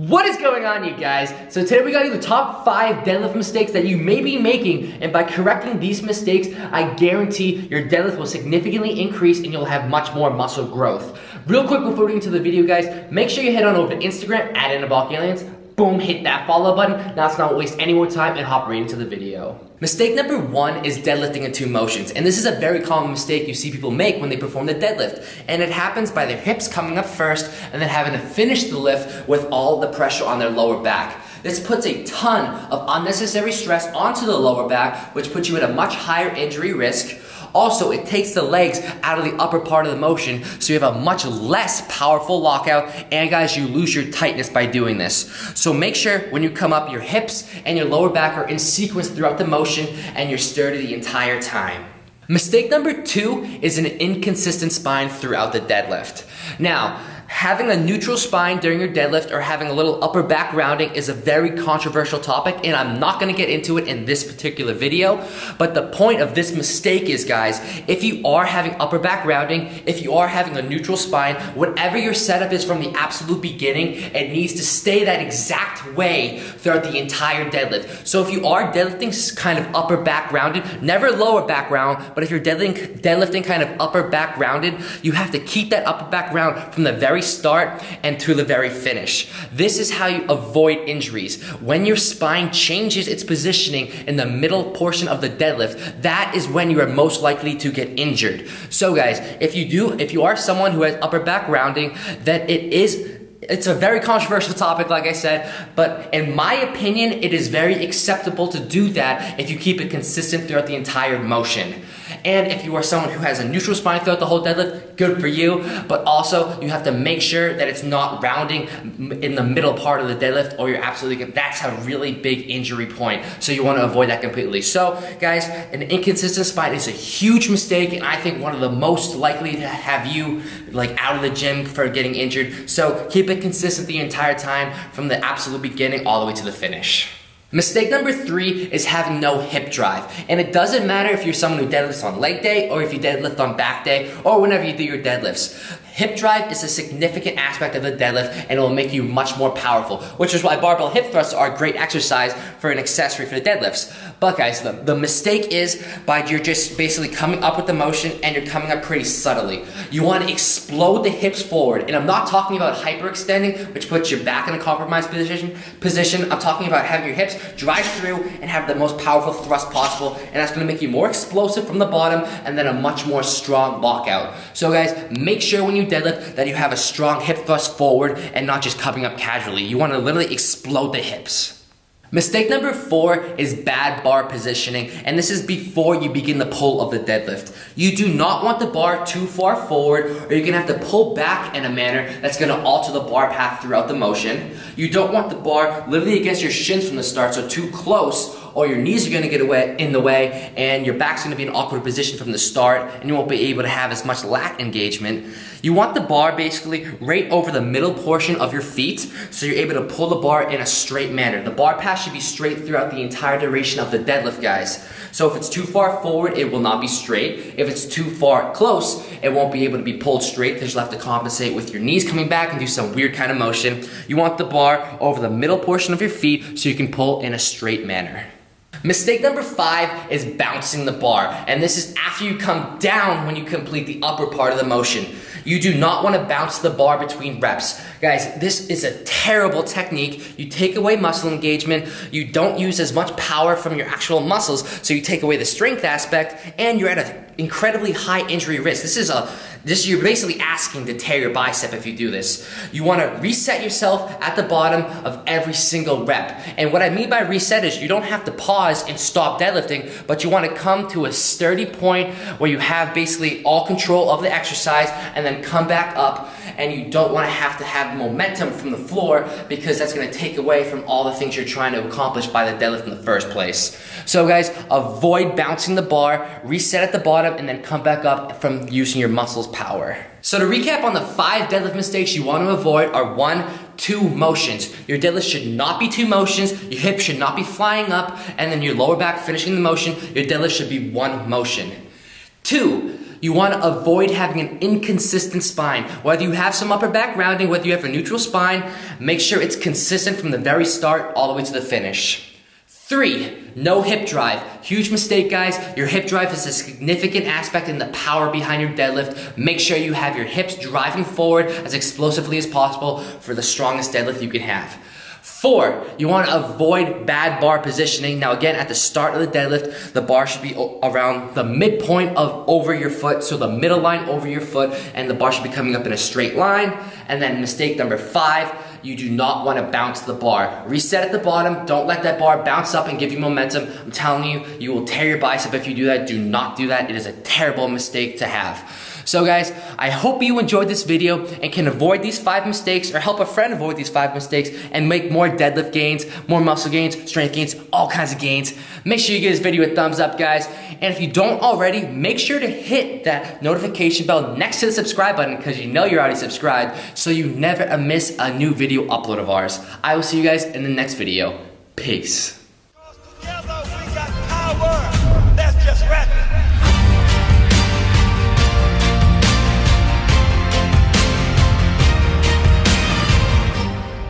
What is going on, you guys? So today we got you the top 5 deadlift mistakes that you may be making, and by correcting these mistakes, I guarantee your deadlift will significantly increase and you'll have much more muscle growth. Real quick before we get into the video, guys, make sure you head on over to Instagram at Anabolic Aliens. Boom, hit that follow button. Now let's not waste any more time and hop right into the video. Mistake number 1 is deadlifting in 2 motions, and this is a very common mistake you see people make when they perform the deadlift, and it happens by their hips coming up first and then having to finish the lift with all the pressure on their lower back. This puts a ton of unnecessary stress onto the lower back, which puts you at a much higher injury risk. Also, it takes the legs out of the upper part of the motion, so you have a much less powerful lockout, and guys, you lose your tightness by doing this. So make sure when you come up, your hips and your lower back are in sequence throughout the motion, and you're sturdy the entire time. Mistake number 2 is an inconsistent spine throughout the deadlift. Now, having a neutral spine during your deadlift or having a little upper back rounding is a very controversial topic, and I'm not gonna get into it in this particular video, but the point of this mistake is, guys, if you are having upper back rounding, if you are having a neutral spine, whatever your setup is from the absolute beginning, it needs to stay that exact way throughout the entire deadlift. So if you are deadlifting kind of upper back rounded, never lower back round, but if you're deadlifting kind of upper back rounded, you have to keep that upper back round from the very start and to the very finish. This is how you avoid injuries. When your spine changes its positioning in the middle portion of the deadlift, that is when you are most likely to get injured. So guys, if you are someone who has upper back rounding, it's a very controversial topic, like I said, but in my opinion, it is very acceptable to do that if you keep it consistent throughout the entire motion. And if you are someone who has a neutral spine throughout the whole deadlift, good for you, but also you have to make sure that it's not rounding in the middle part of the deadlift, or you're that's a really big injury point, so you want to avoid that completely. So guys, an inconsistent spine is a huge mistake, and I think one of the most likely to have you out of the gym for getting injured. So keep it consistent the entire time from the absolute beginning all the way to the finish. Mistake number 3 is having no hip drive. And it doesn't matter if you're someone who deadlifts on leg day or if you deadlift on back day or whenever you do your deadlifts. Hip drive is a significant aspect of the deadlift, and it will make you much more powerful, which is why barbell hip thrusts are a great exercise for an accessory for the deadlifts. But guys, the mistake is you're just basically coming up with the motion and you're coming up pretty subtly. You want to explode the hips forward, and I'm not talking about hyperextending, which puts your back in a compromised position. I'm talking about having your hips drive through and have the most powerful thrust possible, and that's going to make you more explosive from the bottom and then a much more strong lockout. So guys, make sure when you deadlift that you have a strong hip thrust forward and not just coming up casually. You want to literally explode the hips. Mistake number 4 is bad bar positioning, and this is before you begin the pull of the deadlift. You do not want the bar too far forward, or you're going to have to pull back in a manner that's going to alter the bar path throughout the motion. You don't want the bar literally against your shins from the start, so too close, or your knees are going to get in the way, and your back's going to be in an awkward position from the start, and you won't be able to have as much lat engagement. You want the bar basically right over the middle portion of your feet, so you're able to pull the bar in a straight manner. The bar path should be straight throughout the entire duration of the deadlift, guys. So if it's too far forward, it will not be straight. If it's too far close, it won't be able to be pulled straight because you'll have to compensate with your knees coming back and do some weird kind of motion. You want the bar over the middle portion of your feet so you can pull in a straight manner. Mistake number 5 is bouncing the bar, and this is after you come down when you complete the upper part of the motion. You do not want to bounce the bar between reps. Guys, this is a terrible technique. You take away muscle engagement, you don't use as much power from your actual muscles, so you take away the strength aspect, and you're at an incredibly high injury risk. You're basically asking to tear your bicep if you do this. You want to reset yourself at the bottom of every single rep. And what I mean by reset is you don't have to pause and stop deadlifting, but you want to come to a sturdy point where you have basically all control of the exercise and then come back up, and you don't want to have momentum from the floor because that's going to take away from all the things you're trying to accomplish by the deadlift in the first place. So guys, avoid bouncing the bar, reset at the bottom, and then come back up from using your muscles power. So to recap on the 5 deadlift mistakes you want to avoid are 1, 2 motions. Your deadlift should not be 2 motions, your hips should not be flying up, and then your lower back finishing the motion. Your deadlift should be 1 motion. 2, you want to avoid having an inconsistent spine. Whether you have some upper back rounding, whether you have a neutral spine, make sure it's consistent from the very start all the way to the finish. 3, no hip drive. Huge mistake, guys. Your hip drive is a significant aspect in the power behind your deadlift. Make sure you have your hips driving forward as explosively as possible for the strongest deadlift you can have. 4, you want to avoid bad bar positioning. Now again, at the start of the deadlift, the bar should be around the midpoint of over your foot, so the middle line over your foot, and the bar should be coming up in a straight line. And then mistake number 5, you do not want to bounce the bar. Reset at the bottom, don't let that bar bounce up and give you momentum. I'm telling you, you will tear your bicep if you do that. Do not do that. It is a terrible mistake to have. So guys, I hope you enjoyed this video and can avoid these 5 mistakes or help a friend avoid these 5 mistakes and make more deadlift gains, more muscle gains, strength gains, all kinds of gains. Make sure you give this video a thumbs up, guys. And if you don't already, make sure to hit that notification bell next to the subscribe button because you know you're already subscribed so you never miss a new video upload of ours. I will see you guys in the next video. Peace.